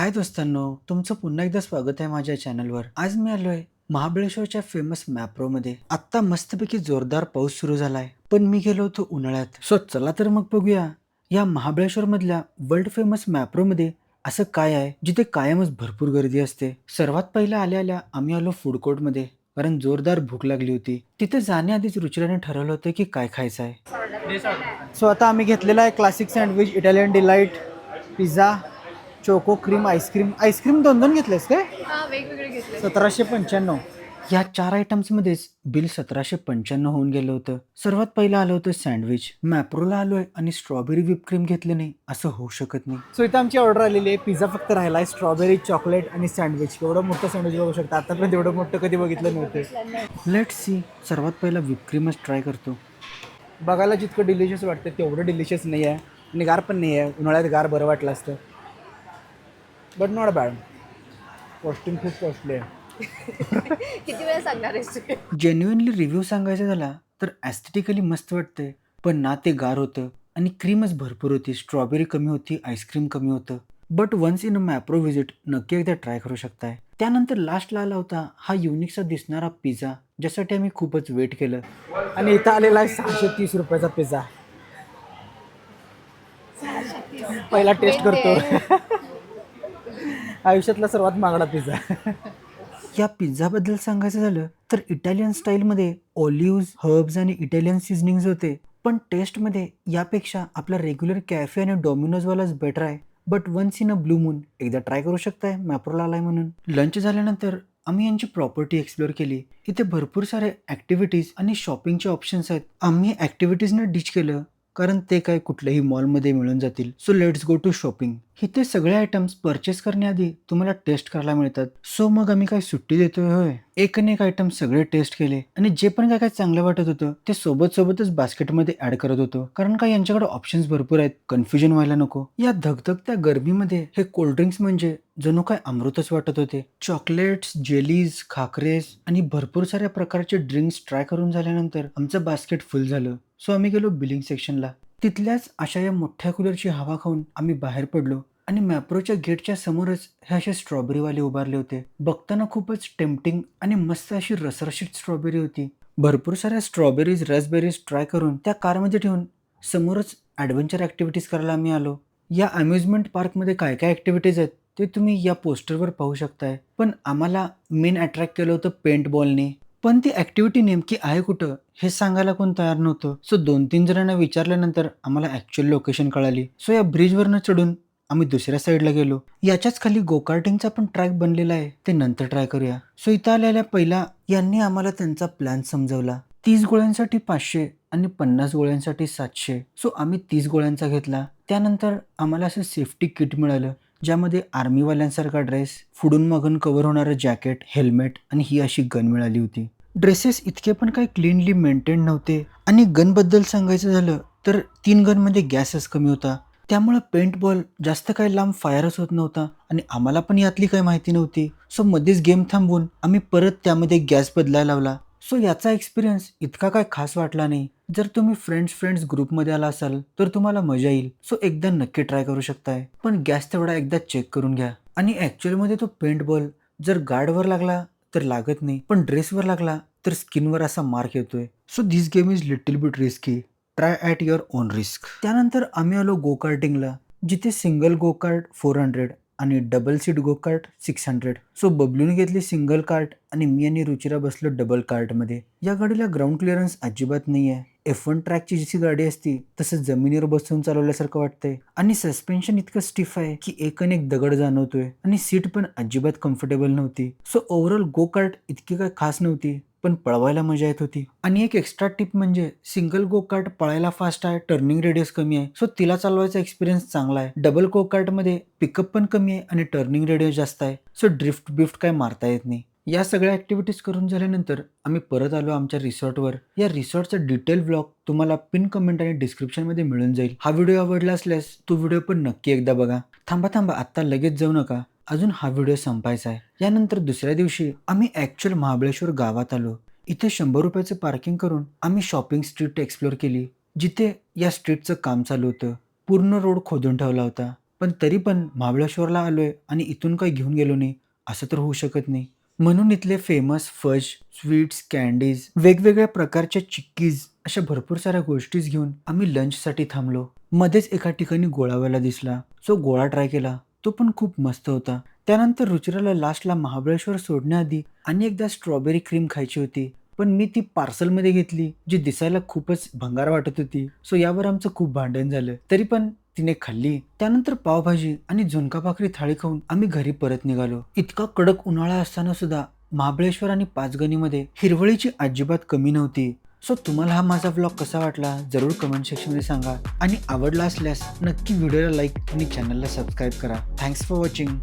हाय दोस्तांनो, तुमचं पुन्हा एकदा स्वागत आहे माझ्या चॅनलवर. आज मी आलोय महाबळेश्वरच्या फेमस मॅप्रोमध्ये. आत्ता मस्तपैकी जोरदार पाऊस सुरू झालाय, पण मी गेलो होतो उन्हाळ्यात. चला तर मग बघूया या महाबळेश्वर मधल्या वर्ल्ड फेमस मॅप्रोमध्ये असं काय आहे जिथे कायमच भरपूर गर्दी असते. सर्वात पहिला आल्या आम्ही आलो फूड कोर्ट मध्ये, कारण जोरदार भूक लागली होती. तिथे जाण्याआधीच रुचिराने ठरवलं होतं की काय खायचं आहे. आता आम्ही घेतलेला आहे classic sandwich, Italian delight, pizza, choco cream, ice cream दोन दोन घेतलेस काय? वेगवेगळे घेतले. 1795. या 4 आयटम्समध्येच बिल 1795 होऊन गेलं होतं. सर्वात पहिलं आलं होतं सँडविच. मॅप्रोला आलोय आणि स्ट्रॉबेरी व्हिप क्रीम घेतलं नाही असं होऊ शकत नाही. इथं आमची ऑर्डर आलेली आहे. पिझ्झा फक्त राहिलाय, स्ट्रॉबेरी, चॉकलेट आणि सँडविच. एवढं मोठं सँडविच बघू शकता. आतापर्यंत एवढं मोठं कधी बघितलं नव्हतं. Let's see. सर्वात पहिला व्हिप क्रीमच ट्राय करतो. बघायला जितकं डिलिशियस वाटतं तेवढं डिलिशियस नाही आहे आणि गार पण नाही आहे. उन्हाळ्यात गार बरं वाटलं असतं, बट नॉट बॅड. कॉस्टिंग खूप कॉस्टली आहे. किती वेळा सांगणार आहेस तू? जेन्युइनली रिव्ह्यू सांगायचा झाला तर ॲस्थेटिकली मस्त वाटते, पण ना ते गार होतं आणि क्रीमच भरपूर होती. स्ट्रॉबेरी कमी होती, आईस्क्रीम कमी होतं. But once in a Mapro visit नक्की एकदा ट्राय करू शकताय. त्यानंतर लास्टला आला होता हा युनिकसा दिसणारा पिझ्झा, ज्यासाठी आम्ही खूपच वेट केलं. आणि इथं आलेला आहे 630 रुपयाचा पिझ्झा. पहिला टेस्ट करतो. आयुष्यातला सर्वात महागडा पिझ्झा. या पिझ्झाबद्दल सांगायचं झालं तर इटालियन स्टाईलमध्ये ऑलिव्हज, हर्ब्स आणि इटालियन सिझनिंग्स होते. पण टेस्टमध्ये यापेक्षा आपला रेग्युलर कॅफे आणि डॉमिनोजवालाच बेटर आहे. But once in a blue moon एकदा ट्राय करू शकताय मॅप्रोला आलाय म्हणून. लंच झाल्यानंतर आम्ही यांची प्रॉपर्टी एक्सप्लोअर केली. इथे भरपूर सारे ॲक्टिव्हिटीज आणि शॉपिंगचे ऑप्शन्स आहेत. आम्ही ॲक्टिव्हिटीजनं डिच केलं, कारण ते काय कुठल्याही मॉलमध्ये मिळून जातील. So let's go to shopping. इथे सगळे आयटम्स परचेस करण्याआधी तुम्हाला टेस्ट करायला मिळतात. सो मग आम्ही काय सुट्टी देतोय होय? एक आयटम सगळे टेस्ट केले आणि जे पण काय काय चांगलं वाटत होतं ते सोबतच बास्केटमध्ये ऍड करत होतो, कारण काय यांच्याकडे ऑप्शन्स भरपूर आहेत, कन्फ्युजन व्हायला नको. या धगधगत्या गरमीमध्ये हे कोल्ड्रिंक्स म्हणजे जणू काय अमृतच वाटत होते. चॉकलेट्स, जेलीज, खाकरेस आणि भरपूर साऱ्या प्रकारचे ड्रिंक्स ट्राय करून झाल्यानंतर आमचं बास्केट फुल झालं. सो आम्ही गेलो बिलिंग सेक्शनला. तिथल्याच अशा या मोठ्या कूलरची हवा खाऊन आम्ही बाहेर पडलो आणि मॅप्रोच्या गेटच्या समोरच हे असे स्ट्रॉबेरीवाले उभारले होते. बघताना खूपच टेम्पटिंग आणि मस्त अशी रसरशीत स्ट्रॉबेरी होती. भरपूर साऱ्या स्ट्रॉबेरीज, रसबेरीज ट्राय करून त्या कारमध्ये ठेवून समोरच ॲडव्हेंचर ॲक्टिव्हिटीज करायला आम्ही आलो. या अम्युजमेंट पार्कमध्ये काय काय ॲक्टिव्हिटीज आहेत ते तुम्ही या पोस्टरवर पाहू शकताय. पण आम्हाला मेन अट्रॅक्ट केलं होतं पेंट बॉलने. पण ती ॲक्टिव्हिटी नेमकी आहे कुठं हे सांगायला कोण तयार नव्हतं. सो 2-3 जणांना विचारल्यानंतर आम्हाला ॲक्च्युअल लोकेशन कळाली. सो या ब्रिजवरनं चढून आम्ही दुसऱ्या साईडला गेलो. याच्याच खाली गोकार्टिंगचा पण ट्रॅक बनलेला आहे, ते नंतर ट्राय करूया. सो इथं आलेल्या पहिला यांनी आम्हाला त्यांचा प्लॅन समजवला. 30 गोळ्यांसाठी 500 आणि 50 गोळ्यांसाठी 700. सो आम्ही 30 गोळ्यांचा घेतला. त्यानंतर आम्हाला असं सेफ्टी किट मिळालं, ज्यामध्ये आर्मीवाल्यांसारखा ड्रेस, फुडून मागून कव्हर होणारं जॅकेट, हेल्मेट आणि ही अशी गन मिळाली होती. ड्रेसेस इतके पण काही क्लीनली मेंटेन नव्हते आणि गनबद्दल सांगायचं झालं तर 3 गनमध्ये गॅसच कमी होता. त्यामुळं पेंटबॉल जास्त काही लांब फायरच होत नव्हता आणि आम्हाला पण यातली काही माहिती नव्हती. सो मध्येच गेम थांबवून आम्ही परत त्यामध्ये गॅस बदलायला लावला. सो याचा एक्सपिरियन्स इतका काय खास वाटला नाही. जर तुम्ही फ्रेंड्स ग्रुपमध्ये आला असाल तर तुम्हाला मजा येईल. सो एकदा नक्की ट्राय करू शकताय. पण गॅस तेवढा एकदा चेक करून घ्या. आणि ॲक्च्युअलमध्ये तो पेंटबॉल जर गार्डवर लागला तर लागत नाही, पण ड्रेसवर लागला तर स्किनवर असा मार्क येतोय. So this game is little bit risky. Try at your on risk. त्यानंतर आम्ही आलो गो कार्टिंगला, जिथे सिंगल गो कार्ट 400 आणि double seat go kart 600. So बबलूने घेतली सिंगल कार्ट आणि मी आणि रुचिरा बसलो डबल कार्टमध्ये. या गाडीला ग्राउंड क्लिअरन्स अजिबात नाही आहे. F1 ट्रॅकची जशी गाडी असती तसं जमिनीवर बसून चालवल्यासारखं वाटतंय आणि सस्पेन्शन इतकं स्टिफ आहे की एक दगड जाणवतोय आणि सीट पण अजिबात कम्फर्टेबल नव्हती. सो ओव्हरऑल गो कार्ट इतकी काय खास नव्हती, पण पळवायला मजा येत होती. आणि एक एक्स्ट्रा टिप म्हणजे सिंगल गो कार्ट पळायला फास्ट आहे, टर्निंग रेडियस कमी आहे, सो तिला चालवायचा एक्सपिरियन्स चांगला आहे. डबल गो कार्टमध्ये पिकअप पण कमी आहे आणि टर्निंग रेडियस जास्त आहे, सो ड्रिफ्ट बिफ्ट काय मारता येत नाही. या सगळ्या ॲक्टिव्हिटीज करून झाल्यानंतर आम्ही परत आलो आमच्या रिसॉर्टवर. या रिसॉर्टचा डिटेल व्लॉग तुम्हाला पिन कमेंट आणि डिस्क्रिप्शनमध्ये मिळून जाईल. हा व्हिडिओ आवडला असल्यास तो व्हिडिओ पण नक्की एकदा बघा. थांबा आत्ता लगेच जाऊ नका, अजून हा व्हिडिओ संपायचा आहे. यानंतर दुसऱ्या दिवशी आम्ही ॲक्च्युअल महाबळेश्वर गावात आलो. इथे 100 रुपयाचं पार्किंग करून आम्ही शॉपिंग स्ट्रीट एक्सप्लोअर केली, जिथे या स्ट्रीटचं काम चालू होतं. पूर्ण रोड खोदून ठेवला होता. पण तरी पण महाबळेश्वरला आलोय आणि इथून काही घेऊन गेलो नाही असं तर होऊ शकत नाही. म्हणून इथले फेमस फज, स्वीट्स, कॅन्डीज, वेगवेगळ्या प्रकारच्या चिक्कीज अशा भरपूर साऱ्या गोष्टीच घेऊन आम्ही लंचसाठी थांबलो. मध्येच एका ठिकाणी गोळावाला दिसला. जो गोळा ट्राय केला तो पण खूप मस्त होता. त्यानंतर रुचिराला लास्टला महाबळेश्वर सोडण्याआधी आणि एकदा स्ट्रॉबेरी क्रीम खायची होती. पण मी ती पार्सलमध्ये घेतली जी दिसायला खूपच भंगार वाटत होती. सो यावर आमचं खूप भांडण झालं. तरी पण तिने खाल्ली. त्यानंतर पावभाजी आणि झुणका भाकरी थाळी खाऊन आम्ही घरी परत निघालो. इतका कडक उन्हाळा असताना सुद्धा महाबळेश्वर आणि पाचगणीमध्ये हिरवळीची अजिबात कमी नव्हती. सो तुम्हाला हा माझा व्लॉग कसा वाटला जरूर कमेंट सेक्शनमध्ये सांगा आणि आवडला असल्यास नक्की व्हिडिओला लाईक आणि चॅनलला सबस्क्राईब करा. Thanks for watching.